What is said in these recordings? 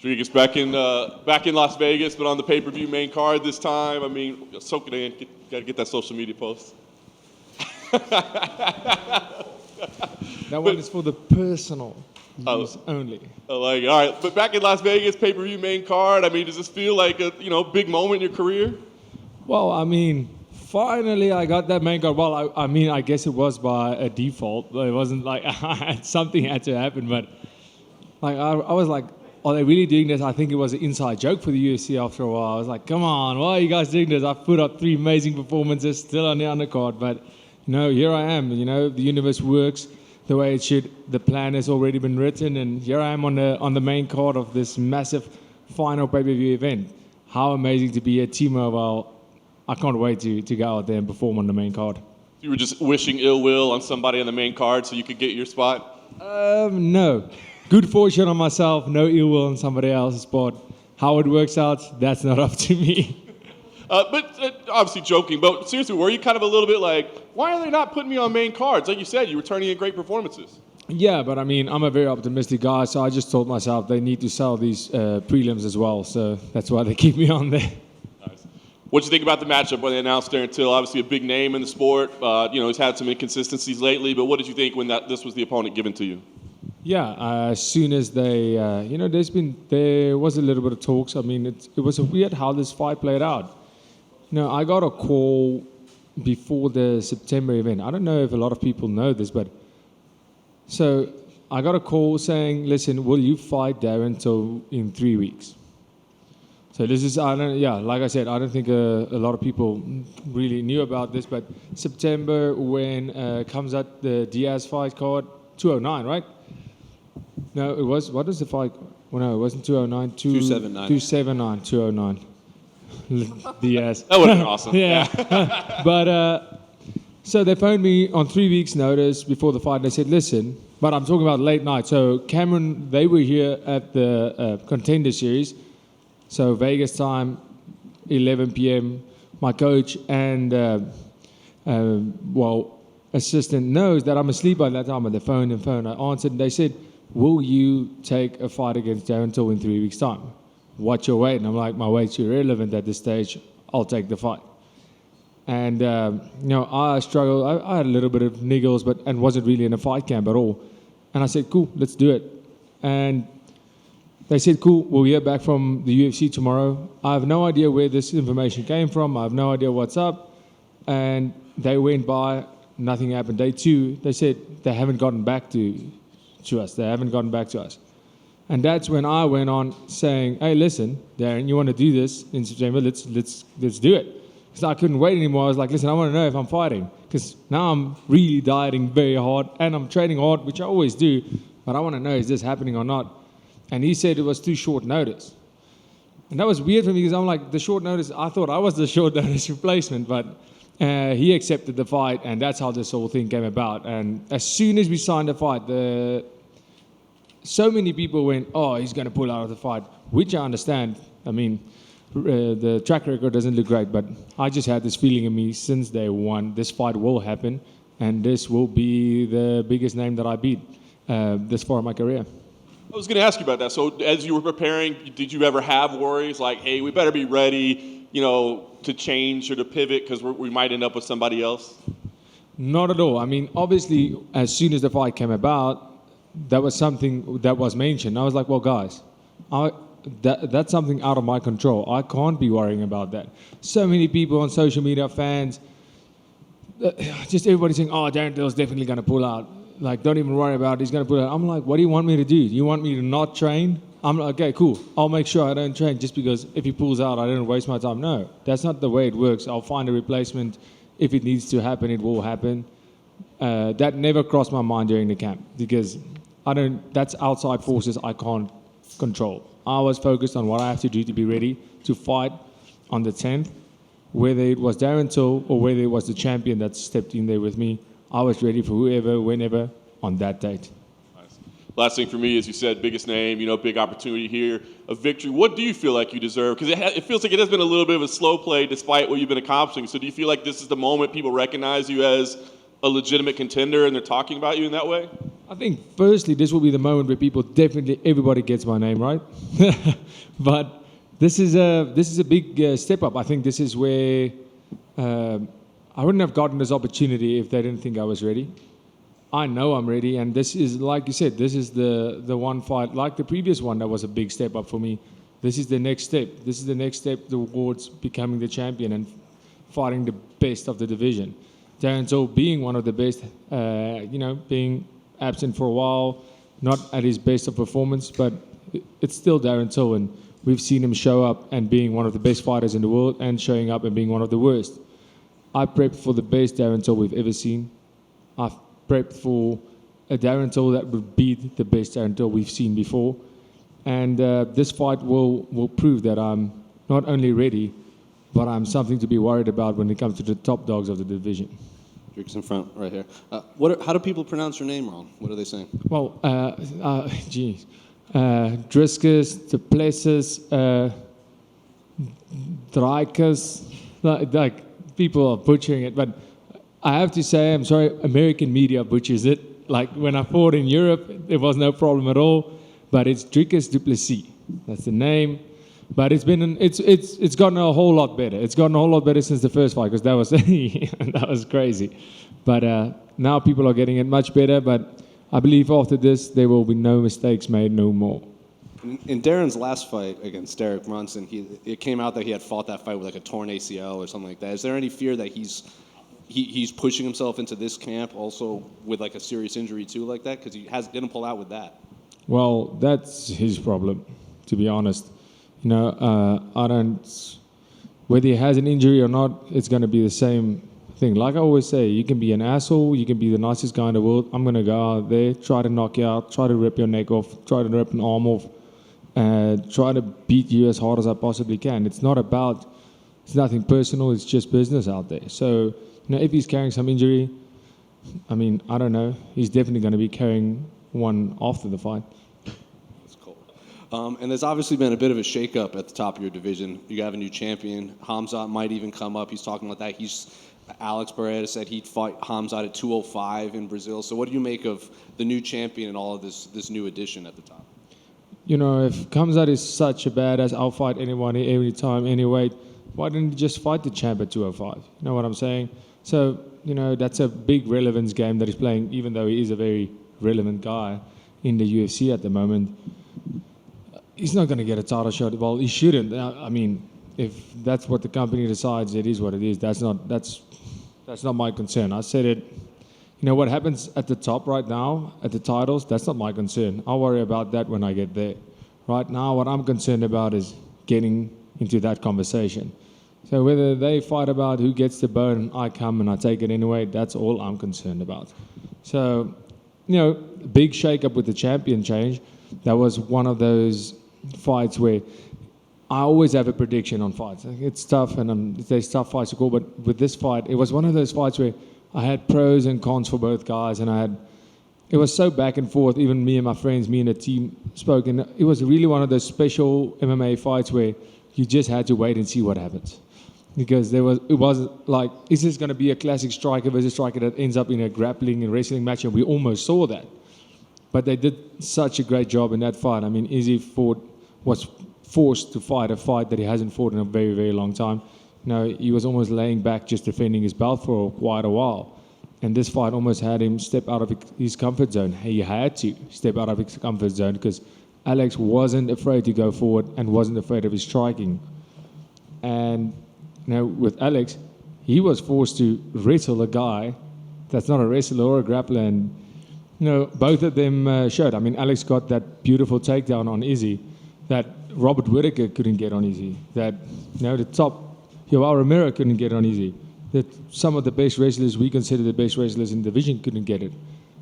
Dricus back in Las Vegas, but on the pay-per-view main card this time. I mean, soak it in. Got to get that social media post. That one is for the personal use only. All right, but back in Las Vegas, pay-per-view main card. I mean, does this feel like a big moment in your career? Well, I mean, finally I got that main card. Well, I guess it was by a default. It wasn't like something had to happen, but like I was like, are they really doing this? I think it was an inside joke for the UFC after a while. I was like, come on, why are you guys doing this? I've put up 3 amazing performances, still on the undercard, but here I am. The universe works the way it should. The plan has already been written, and here I am on the main card of this massive final pay-per-view event. How amazing to be at T-Mobile. I can't wait to go out there and perform on the main card. You were just wishing ill will on somebody on the main card so you could get your spot? No. Good fortune on myself, no ill will on somebody else's spot. How it works out, that's not up to me. But obviously joking, but seriously, were you kind of a little bit like, why are they not putting me on main cards? Like you said, you were turning in great performances. Yeah, but I mean, I'm a very optimistic guy, so I just told myself they need to sell these prelims as well, so that's why they keep me on there. Nice. What do you think about the matchup when they announced Darren Till? Obviously a big name in the sport. He's had some inconsistencies lately, but what did you think when this was the opponent given to you? Yeah, as soon as they, there was a little bit of talks. I mean, it was weird how this fight played out. I got a call before the September event. I don't know if a lot of people know this, but so I got a call saying, listen, will you fight Darren Till in 3 weeks? So this is, like I said, I don't think a lot of people really knew about this, but September when comes out the Diaz fight card, 209, right? No, it was, what was the fight? Well, no, it wasn't 209. 279. 279, 209. Diaz. That would have been awesome. Yeah. But, so they phoned me on 3 weeks' notice before the fight, and they said, listen, but I'm talking about late night. So Cameron, they were here at the Contender Series. So Vegas time, 11 p.m. My coach and, assistant knows that I'm asleep by that time on the phone. I answered, and they said, will you take a fight against Darren Till in 3 weeks' time? What's your weight? And I'm like, my weight's irrelevant at this stage. I'll take the fight. And, I struggled. I had a little bit of niggles, and wasn't really in a fight camp at all. And I said, cool, let's do it. And they said, cool, we'll hear back from the UFC tomorrow. I have no idea where this information came from. I have no idea what's up. And they went by, nothing happened. Day 2, they said they haven't gotten back to us. They haven't gotten back to us. And that's when I went on saying, hey, listen, Darren, you want to do this in September? Let's do it. Because I couldn't wait anymore. I was like, listen, I want to know if I'm fighting. Because now I'm really dieting very hard, and I'm training hard, which I always do. But I want to know, is this happening or not? And he said it was too short notice. And that was weird for me because I'm like, the short notice, I thought I was the short notice replacement. But he accepted the fight, and that's how this whole thing came about. And as soon as we signed the fight, so many people went, oh, he's going to pull out of the fight, which I understand. I mean, the track record doesn't look great, but I just had this feeling in me since day one, this fight will happen, and this will be the biggest name that I beat this far in my career. I was going to ask you about that. So as you were preparing, did you ever have worries like, hey, we better be ready, to change or to pivot because we might end up with somebody else? Not at all. I mean, obviously, as soon as the fight came about, that was something that was mentioned. I was like, well, guys, that's something out of my control. I can't be worrying about that. So many people on social media, fans, just everybody saying, oh, Darren Till's definitely going to pull out. Like, don't even worry about it. He's going to pull out. I'm like, what do you want me to do? You want me to not train? I'm like, okay, cool. I'll make sure I don't train just because if he pulls out, I don't waste my time. No, that's not the way it works. I'll find a replacement. If it needs to happen, it will happen. That never crossed my mind during the camp because that's outside forces I can't control. I was focused on what I have to do to be ready to fight on the 10th, whether it was Darren Till or whether it was the champion that stepped in there with me. I was ready for whoever, whenever, on that date. Nice. Last thing for me, as you said, biggest name, big opportunity here, a victory. What do you feel like you deserve? Because it feels like it has been a little bit of a slow play despite what you've been accomplishing. So do you feel like this is the moment people recognize you as a legitimate contender and they're talking about you in that way? I think firstly, this will be the moment where everybody gets my name right. But this is a big step up. I think this is where I wouldn't have gotten this opportunity if they didn't think I was ready. I know I'm ready, and this is, like you said, this is the one fight, like the previous one, that was a big step up for me. This is the next step. This is the next step towards becoming the champion and fighting the best of the division. Darren Till being one of the best, being absent for a while, not at his best of performance, but it's still Darren Till, and we've seen him show up and being one of the best fighters in the world and showing up and being one of the worst. I prepped for the best Darren Till we've ever seen. I've prepped for a Darren Till that would beat the best Darren Till we've seen before. And this fight will prove that I'm not only ready, but I'm something to be worried about when it comes to the top dogs of the division. Dricus in front, right here. How do people pronounce your name wrong? What are they saying? Well, Dricus Du Plessis, Dricus, like people are butchering it, but I have to say, I'm sorry, American media butchers it. Like when I fought in Europe, there was no problem at all, but it's Dricus Du Plessis. That's the name. But it's gotten a whole lot better. It's gotten a whole lot better since the first fight, because that was crazy. But now people are getting it much better. But I believe after this, there will be no mistakes made no more. In Darren's last fight against Derek Brunson, it came out that he had fought that fight with like a torn ACL or something like that. Is there any fear that he's pushing himself into this camp also with like a serious injury too like that? Because he didn't pull out with that. Well, that's his problem, to be honest. Whether he has an injury or not, it's going to be the same thing. Like I always say, you can be an asshole, you can be the nicest guy in the world. I'm going to go out there, try to knock you out, try to rip your neck off, try to rip an arm off, try to beat you as hard as I possibly can. It's nothing personal, it's just business out there. So, if he's carrying some injury, I don't know. He's definitely going to be carrying one after the fight. And there's obviously been a bit of a shakeup at the top of your division. You have a new champion. Hamzat might even come up. He's talking about that. Alex Pereira said he'd fight Hamzat at 205 in Brazil. So what do you make of the new champion and all of this new addition at the top? If Hamzat is such a badass, I'll fight anyone, every time, any weight. Why didn't he just fight the champ at 205? You know what I'm saying? So, that's a big relevance game that he's playing, even though he is a very relevant guy in the UFC at the moment. He's not going to get a title shot. Well, he shouldn't. If that's what the company decides, it is what it is. That's not my concern. I said it. What happens at the top right now, at the titles, that's not my concern. I'll worry about that when I get there. Right now, what I'm concerned about is getting into that conversation. So whether they fight about who gets the bone and I come and I take it anyway, that's all I'm concerned about. So, big shake-up with the champion change. That was one of those fights where I always have a prediction on fights. It's tough, and there's tough fights to call, but with this fight, it was one of those fights where I had pros and cons for both guys, and it was so back and forth. Even me and my friends, me and the team spoke, and it was really one of those special MMA fights where you just had to wait and see what happens. Because it was like, is this going to be a classic striker versus striker that ends up in a grappling and wrestling match? And we almost saw that. But they did such a great job in that fight. Izzy was forced to fight a fight that he hasn't fought in a very, very long time. He was almost laying back just defending his belt for quite a while. And this fight almost had him step out of his comfort zone. He had to step out of his comfort zone because Alex wasn't afraid to go forward and wasn't afraid of his striking. And with Alex, he was forced to wrestle a guy that's not a wrestler or a grappler. And both of them showed. Alex got that beautiful takedown on Izzy that Robert Whittaker couldn't get on Izzy. That the top, Yoel Romero couldn't get on Izzy. That some of the best wrestlers we consider the best wrestlers in the division couldn't get it.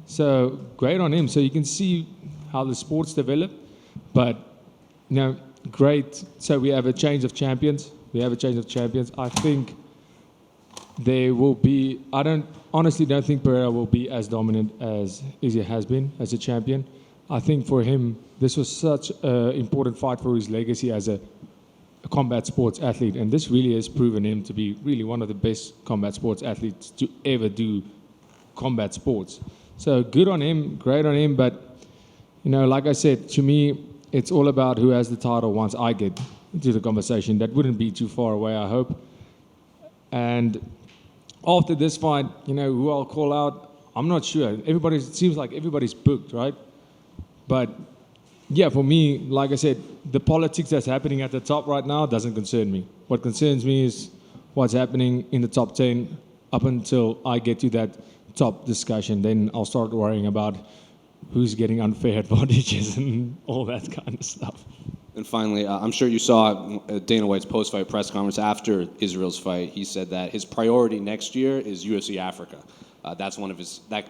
So great on him. So you can see how the sports develop. But great. So we have a change of champions. I think there will be. I honestly don't think Pereira will be as dominant as Izzy has been as a champion. I think for him, this was such an important fight for his legacy as a combat sports athlete. And this really has proven him to be really one of the best combat sports athletes to ever do combat sports. So good on him, great on him. But, like I said, to me, it's all about who has the title once I get into the conversation. That wouldn't be too far away, I hope. And after this fight, who I'll call out, I'm not sure. It seems like everybody's booked, right? But yeah, for me, like I said, the politics that's happening at the top right now doesn't concern me. What concerns me is what's happening in the top 10 up until I get to that top discussion. Then I'll start worrying about who's getting unfair advantages and all that kind of stuff. And finally, I'm sure you saw Dana White's post-fight press conference after Israel's fight. He said that his priority next year is UFC Africa. That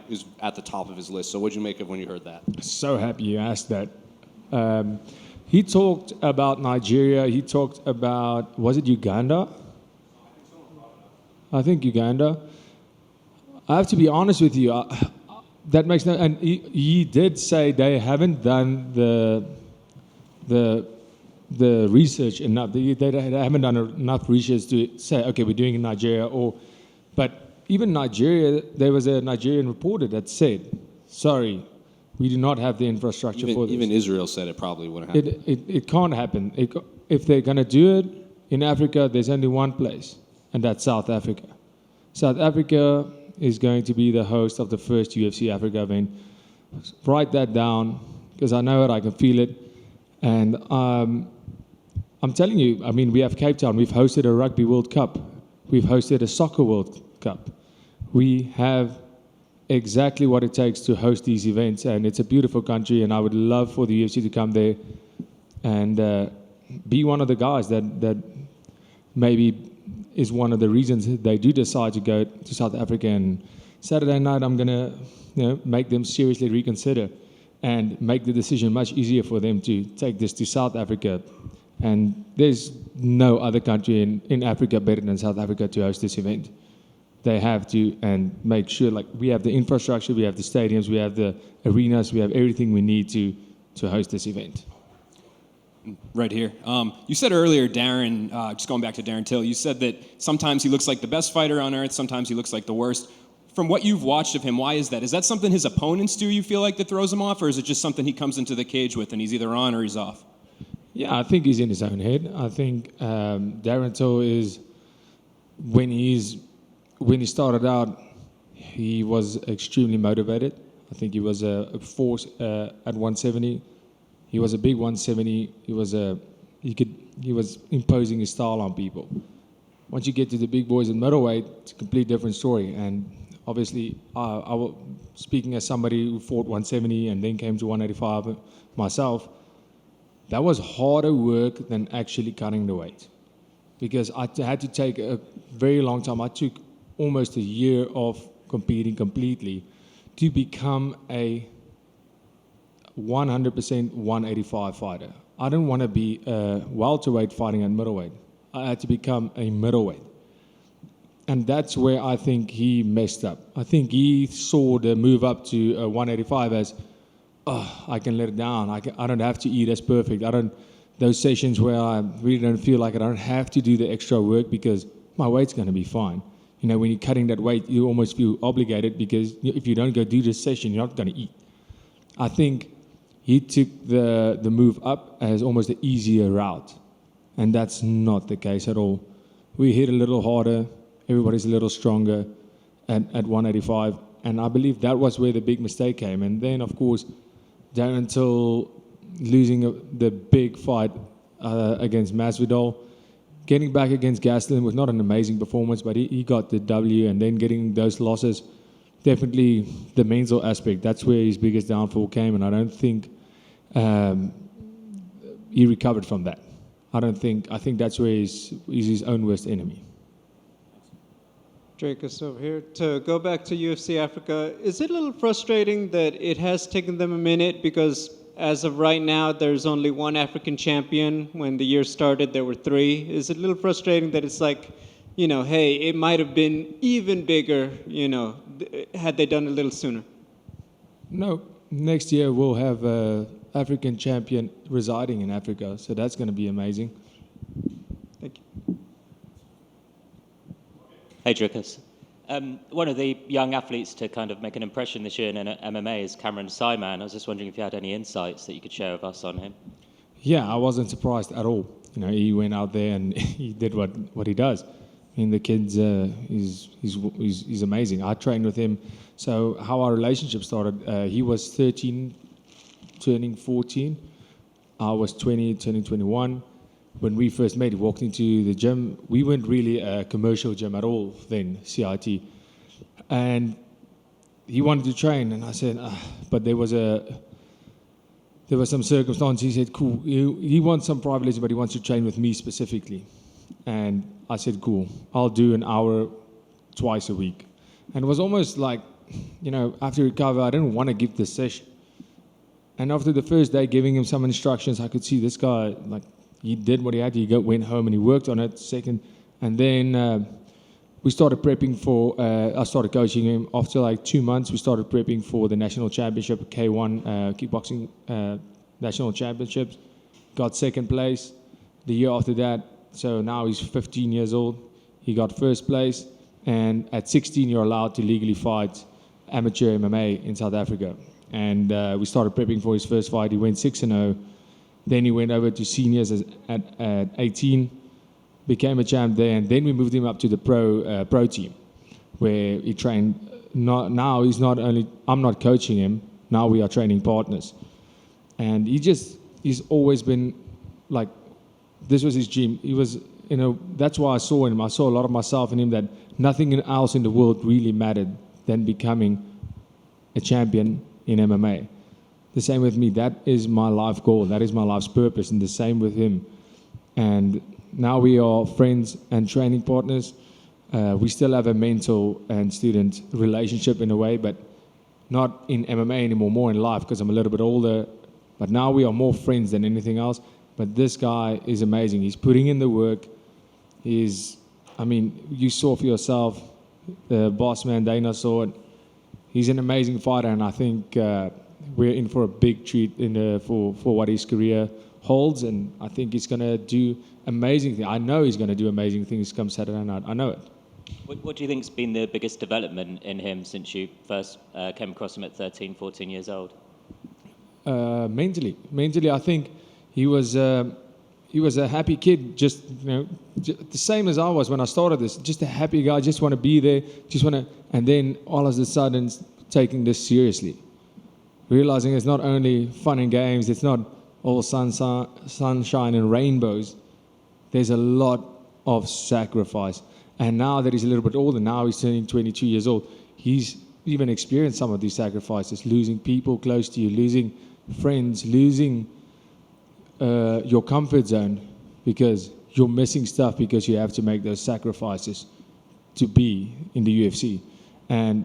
is at the top of his list. So what did you make of when you heard that? So happy you asked that. He talked about Nigeria. He talked about, was it Uganda? I think Uganda. I have to be honest with you. That makes no. And he did say they haven't done the research enough. They haven't done enough research to say, okay, we're doing it in Nigeria. But even Nigeria, there was a Nigerian reporter that said, sorry, we do not have the infrastructure for this. Even Israel said it probably wouldn't happen. It can't happen. If they're going to do it in Africa, there's only one place, and that's South Africa. South Africa is going to be the host of the first UFC Africa event. Write that down, because I know it, I can feel it. And I'm telling you, we have Cape Town. We've hosted a Rugby World Cup. We've hosted a Soccer World Cup. We have exactly what it takes to host these events, and it's a beautiful country, and I would love for the UFC to come there and be one of the guys that maybe is one of the reasons they do decide to go to South Africa. And Saturday night, I'm going to make them seriously reconsider and make the decision much easier for them to take this to South Africa. And there's no other country in Africa better than South Africa to host this event. They have to, and make sure, we have the infrastructure, we have the stadiums, we have the arenas, we have everything we need to host this event. Right here. You said earlier, Darren, just going back to Darren Till, you said that sometimes he looks like the best fighter on earth, sometimes he looks like the worst. From what you've watched of him, why is that? Is that something his opponents do, you feel like, that throws him off, or is it just something he comes into the cage with and he's either on or he's off? Yeah, I think he's in his own head. I think Darren Till is, when he started out, he was extremely motivated. I think he was a force at 170. He was a big 170. He was imposing his style on people. Once you get to the big boys in middleweight, it's a complete different story. And obviously, speaking as somebody who fought 170 and then came to 185 myself, that was harder work than actually cutting the weight, because I had to take a very long time. I took almost a year of competing completely to become a 100% 185 fighter. I didn't want to be a welterweight fighting at middleweight. I had to become a middleweight. And that's where I think he messed up. I think he saw the move up to 185 as, I can let it down. I don't have to eat as perfect. Those sessions where I really don't feel like it, I don't have to do the extra work because my weight's going to be fine. When you're cutting that weight, you almost feel obligated, because if you don't go do this session, you're not going to eat. I think he took the move up as almost an easier route, and that's not the case at all. We hit a little harder, everybody's a little stronger at 185, and I believe that was where the big mistake came. And then, of course, Darren Till losing the big fight against Masvidal, getting back against Gastelum was not an amazing performance, but he got the W, and then getting those losses, definitely the mental aspect, that's where his biggest downfall came, and I don't think he recovered from that. I think that's where he's his own worst enemy. Dricus over here. To go back to UFC Africa, is it a little frustrating that it has taken them a minute, because as of right now, there's only one African champion. When the year started, there were 3. Is it a little frustrating that it's like, hey, it might have been even bigger, had they done it a little sooner? No, next year we'll have an African champion residing in Africa, so that's going to be amazing. Thank you. Hey, Dricus. One of the young athletes to kind of make an impression this year in MMA is Cameron Simon. I was just wondering if you had any insights that you could share with us on him. Yeah, I wasn't surprised at all. You know, he went out there and he did what he does. I mean, the kid's he's amazing. I trained with him. So how our relationship started, he was 13, turning 14. I was 20, turning 21. When we first met, he walked into the gym. We weren't really a commercial gym at all then, CIT. And he wanted to train, and I said, but there was some circumstance. He said, cool. He wants some private lessons, but he wants to train with me specifically. And I said, cool. I'll do an hour twice a week. And it was almost like, you know, after recover, I didn't want to give this session. And after the first day, giving him some instructions, I could see this guy, like, he did what he had to. He went home and he worked on it second. And then we started prepping for, I started coaching him. After like 2 months, we started prepping for the national championship, K1 kickboxing national championships. Got second place the year after that. So now he's 15 years old. He got first place. And at 16, you're allowed to legally fight amateur MMA in South Africa. And we started prepping for his first fight. He went 6-0. Then he went over to seniors at 18, became a champ there, and then we moved him up to the pro team, where he trained. Now he's not only, I'm not coaching him, now we are training partners. And he's always been like, this was his dream. He was, you know, that's why I saw him. I saw a lot of myself in him, that nothing else in the world really mattered than becoming a champion in MMA. The same with me. That is my life goal. That is my life's purpose. And the same with him. And now we are friends and training partners. We still have a mentor and student relationship in a way, but not in MMA anymore, more in life, because I'm a little bit older. But now we are more friends than anything else. But this guy is amazing. He's putting in the work. I mean, you saw for yourself, the boss man, Dana saw it. He's an amazing fighter, and I think we're in for a big treat for what his career holds, and I think he's going to do amazing things. I know he's going to do amazing things come Saturday night. I know it. What do you think's been the biggest development in him since you first came across him at 13, 14 years old? Mentally, I think he was a happy kid, just, you know, the same as I was when I started this. Just a happy guy, just want to be there, and then all of a sudden taking this seriously. Realizing it's not only fun and games, it's not all sunshine and rainbows. There's a lot of sacrifice. And now that he's a little bit older, now he's turning 22 years old, he's even experienced some of these sacrifices, losing people close to you, losing friends, losing your comfort zone, because you're missing stuff because you have to make those sacrifices to be in the UFC. And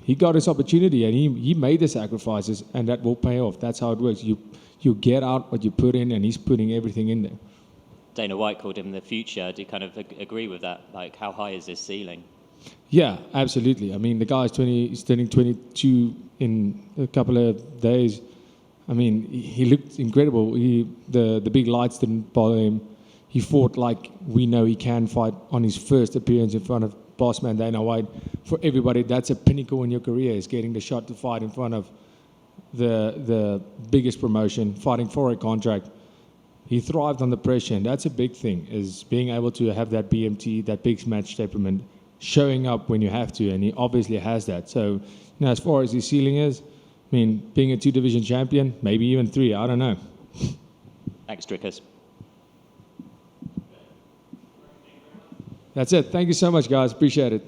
he got his opportunity, and he made the sacrifices, and that will pay off. That's how it works. You get out what you put in, and he's putting everything in there. Dana White called him the future. Do you kind of agree with that? Like, how high is his ceiling? Yeah, absolutely. I mean, the guy's he's turning 22 in a couple of days. I mean, he looked incredible. The big lights didn't bother him. He fought like we know he can fight on his first appearance in front of boss man Dana White. For everybody, that's a pinnacle in your career, is getting the shot to fight in front of the biggest promotion, fighting for a contract. He thrived under pressure, and that's a big thing, is being able to have that BMT, that big match temperament, showing up when you have to, and he obviously has that. So, you know, as far as his ceiling is, I mean, being a 2-division champion, maybe even 3, I don't know. Thanks, Dricus. That's it. Thank you so much, guys. Appreciate it.